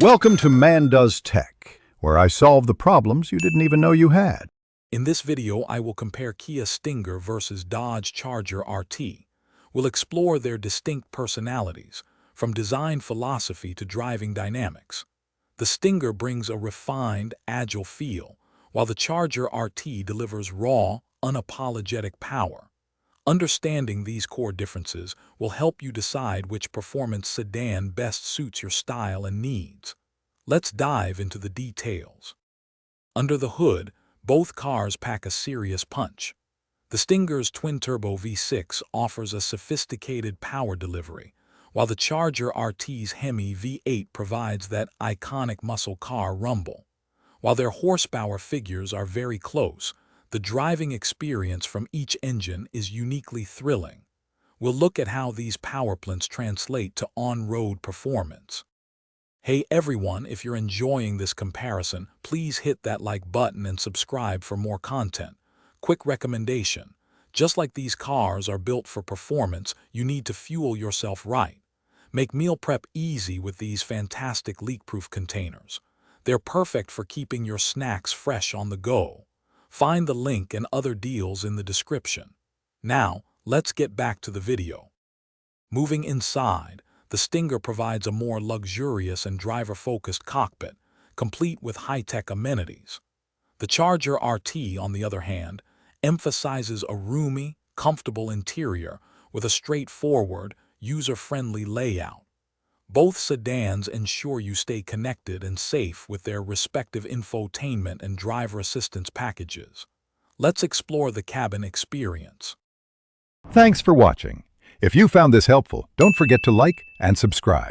Welcome to Man Does Tech, where I solve the problems you didn't even know you had. In this video, I will compare Kia Stinger versus Dodge Charger RT. We'll explore their distinct personalities, from design philosophy to driving dynamics. The Stinger brings a refined, agile feel, while the Charger RT delivers raw, unapologetic power. Understanding these core differences will help you decide which performance sedan best suits your style and needs. Let's dive into the details. Under the hood, both cars pack a serious punch. The Stinger's twin-turbo V6 offers a sophisticated power delivery, while the Charger RT's Hemi V8 provides that iconic muscle car rumble. While their horsepower figures are very close, the driving experience from each engine is uniquely thrilling. We'll look at how these power plants translate to on-road performance. Hey everyone, if you're enjoying this comparison, please hit that like button and subscribe for more content. Quick recommendation: just like these cars are built for performance, you need to fuel yourself right. Make meal prep easy with these fantastic leak-proof containers. They're perfect for keeping your snacks fresh on the go. Find the link and other deals in the description. Now, let's get back to the video. Moving inside, the Stinger provides a more luxurious and driver-focused cockpit, complete with high-tech amenities. The Charger RT, on the other hand, emphasizes a roomy, comfortable interior with a straightforward, user-friendly layout. Both sedans ensure you stay connected and safe with their respective infotainment and driver assistance packages. Let's explore the cabin experience. Thanks for watching. If you found this helpful, don't forget to like and subscribe.